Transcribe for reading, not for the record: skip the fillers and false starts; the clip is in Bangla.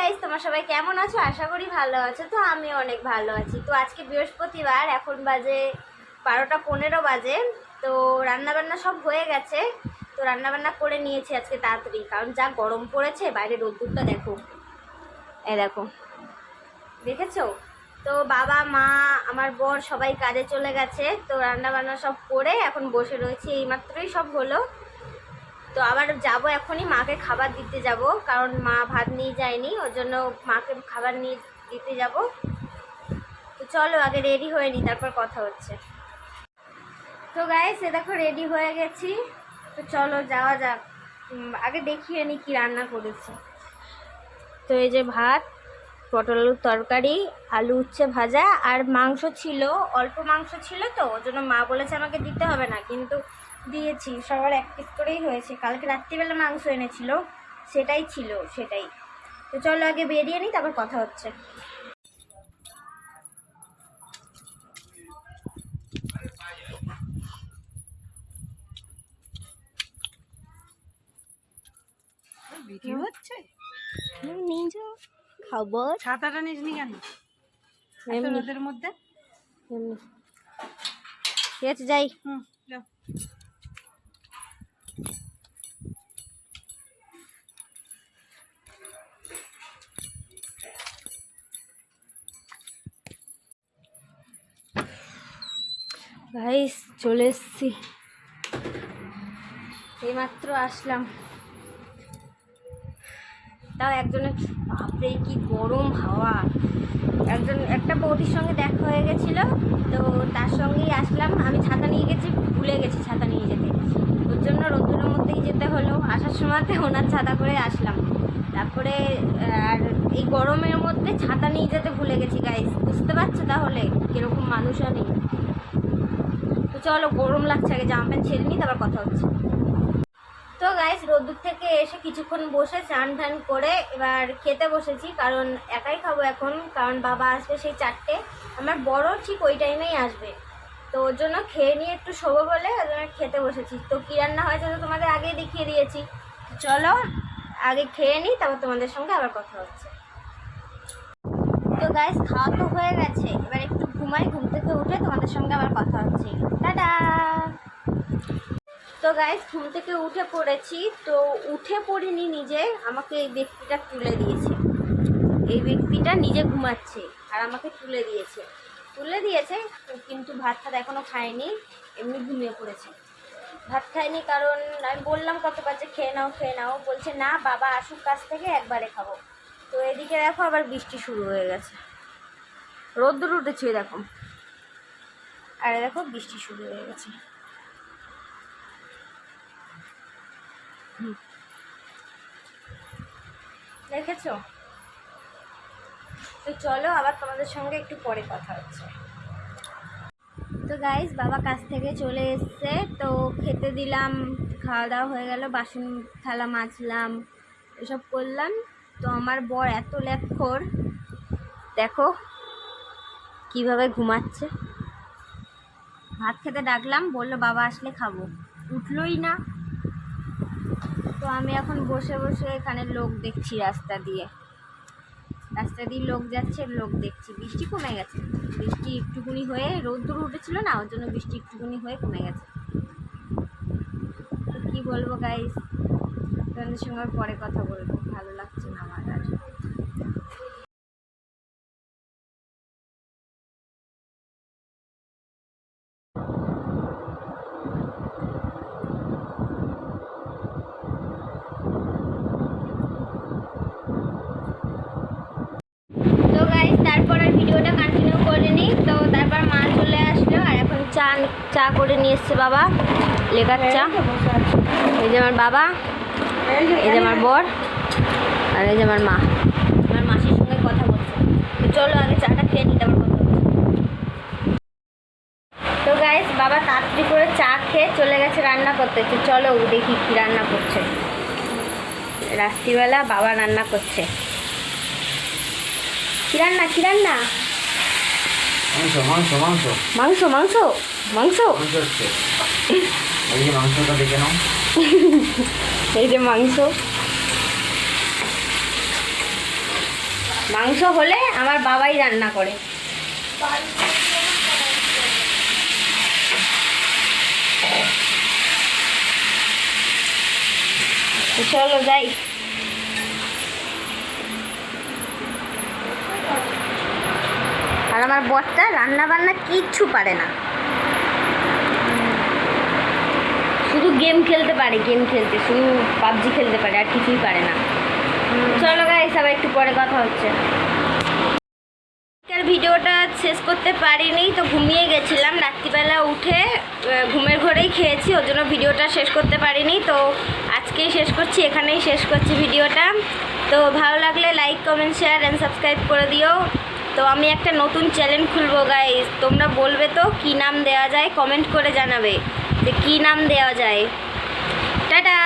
গাইস, তোমরা সবাই কেমন আছো? আশা করি ভালো আছো। তো আমি অনেক ভালো আছি। তো আজকে বৃহস্পতিবার, এখন বাজে 12টা 15 বাজে। তো রান্নাবান্না সব হয়ে গেছে। তো রান্নাবান্না করে নিয়েছি আজকে তাড়াতাড়ি, কারণ যা গরম পড়েছে, বাইরে রোদ্দুরটা দেখো, এই দেখো, দেখেছো? তো বাবা মা আমার বর সবাই কাজে চলে গেছে। তো রান্নাবান্না সব করে এখন বসে রয়েছি, এইমাত্রই সব হলো। তো আবার যাব, এখনই মাকে খাবার দিতে যাব, কারণ মা ভাত নিয়ে যায়নি, ওর জন্য মাকে খাবার নিয়ে দিতে যাব। তো চলো আগে রেডি হয়ে নিই, তারপর কথা হচ্ছে। তো গাইস, এ দেখো রেডি হয়ে গেছি। তো চলো যাওয়া যাক। আগে দেখিয়ে নিই কী রান্না করেছি। তো এই যে ভাত, পটল আলুর তরকারি, আলু উচ্ছে ভাজা, আর মাংস ছিল, অল্প মাংস ছিল, তো ওর জন্য মা বলেছে আমাকে দিতে হবে না, কিন্তু দিয়েছি। সবার এক পিস করেই হয়েছে। কালকে রাত্রিবেলা মাংস এনেছিল, সেটাই ছিল, সেটাই। তো চলো আগে বেরিয়ে নিই, তারপর কথা হচ্ছে। ভিডিও হচ্ছে? নিজ খবর। ছাতাটা নিস নি কেন এত রোদের মধ্যে? ঠিক আছে, যাই। যাও। গাইস, চলে এসছি, এইমাত্র আসলাম। তাও একজনের, বাপরে কি গরম হাওয়া। একটা বৌদির সঙ্গে দেখা হয়ে গেছিল, তো তার সঙ্গেই আসলাম। আমি ছাতা নিয়ে গেছি, ভুলে গেছি ছাতা নিয়ে যেতে, ওর জন্য রোদ্দুরের মধ্যেই যেতে হলো। আসার সময়তে ওনার ছাতা করে আসলাম। তারপরে আর এই গরমের মধ্যে ছাতা নিয়ে যেতে ভুলে গেছি। গাইস, বুঝতে পারছো তাহলে কীরকম মানুষ আমি। তো চলো, গরম লাগছে, আগে জামা প্যান্ট ছেড়ে নিই, তারপর কথা হচ্ছে। তো গাইস, রোদ্দুর থেকে এসে কিছুক্ষণ বসে স্নান টান করে এবার খেতে বসেছি, কারণ একাই খাবো এখন, কারণ বাবা আসবে সেই 4টে। আমার বড় ঠিক ওই টাইমেই আসবে, তো ওর জন্য খেয়ে নিয়ে একটু শোবো বলে ওর জন্য খেতে বসেছি। তো কী রান্না হয়েছে তো তোমাদের আগেই দেখিয়ে দিয়েছি। চলো আগে খেয়ে নিই, তারপর তোমাদের সঙ্গে আবার কথা হচ্ছে। তো গাইস, খাওয়া তো হয়ে গেছে, এবার একটু ঘুমাই, ঘুম থেকে উঠে তোমাদের সঙ্গে আবার কথা হচ্ছে। টাটা। তো গাইস, ঘুম থেকে উঠে পড়েছি। তো উঠে পড়িনি নিজে, আমাকে এই ব্যক্তিটা তুলে দিয়েছে। এই ব্যক্তিটা নিজে ঘুমাচ্ছে আর আমাকে তুলে দিয়েছে, কিন্তু ভাত টাত এখনও খায়নি, এমনি ঘুমিয়ে পড়েছে। ভাত খায়নি কারণ আমি বললাম কতবার যে খেয়ে নাও, বলছে না, বাবা আসুক কাছ থেকে একবারে খাবো। তো এদিকে দেখো আবার বৃষ্টি শুরু হয়ে গেছে, রোদ্দুর উঠেছে দেখো, আর দেখো বৃষ্টি শুরু হয়ে গেছে। দেখেছো? তো চলো আবার তোমাদের সঙ্গে একটু পরে কথা হচ্ছে। তো গাইস, বাবা কাছ থেকে চলে এসছে, তো খেতে দিলাম, খাওয়া দাওয়া হয়ে গেল, বাসন থালা মাজলাম, এসব করলাম। তো আমার বর এত ল্যাপখোর, দেখো কিভাবে ঘুমাচ্ছে। ভাত খেতে ডাকলাম, বললো বাবা আসলে খাবো, উঠলোই না। তো আমি এখন বসে বসে এখানে লোক দেখছি, রাস্তা দিয়ে লোক যাচ্ছে, লোক দেখছি। বৃষ্টি কমে গেছে, বৃষ্টি একটুকুনি হয়ে, রোদ্দুর উঠেছিল না, ওর জন্য বৃষ্টি একটুকুনি হয়ে কমে গেছে। তো কী বলবো গাইস, তোমাদের সঙ্গে পরে কথা বলবো, ভালো লাগছে না আমার আর। তো গাইস, তারপর আর ভিডিওটা কন্টিনিউ করিনি। তো তারপর মা চলে আসলো, আর এখন চা করে নিয়ে এসছে বাবা, লেকার চা। এই যে আমার বাবা, এই যে আমার বর, আর এই যে আমার মা, আমার মাসির সঙ্গে কথা বলছে। তো চলো আগে চাটা খেয়ে নিই, তারপর কথা বলছি। তো গাইস, বাবা তাড়াতাড়ি করে চা খেয়ে চলে গেছে রান্না করতে। চলো দেখি কী রান্না করছে। রাত্রিবেলা বাবা রান্না করছে। কি রান্না? মাংস হচ্ছে। এই যে মাংসটা দেখে নাও। এই যে মাংস। মাংস হলে আমার বাবাই রান্না করে। তো চলো যাই। আর আমার বরটা রান্না বান্না কিচ্ছু পারে না, শুধু গেম খেলতে পারে, শুধু পাবজি খেলতে পারে, আর কিছুই পারে না। চলো গাইস, আবার একটু পরে কথা হচ্ছে। আজকের ভিডিওটা শেষ করতে পারিনি, তো ঘুমিয়ে গেছিলাম রাত্রিবেলা, উঠে ঘুমের ঘরেই খেয়েছি, ওর জন্য ভিডিওটা শেষ করতে পারিনি। তো আজকেই শেষ করছি, এখানেই শেষ করছি ভিডিওটা। তো ভালো লাগলে like, comment, share and subscribe করে দিও। তো আমি একটা নতুন চ্যানেল খুলবো গাইস, তোমরা বলবে তো কী নাম দেওয়া যায়, কমেন্ট করে জানাবে যে কী নাম দেওয়া যায়। টাটা।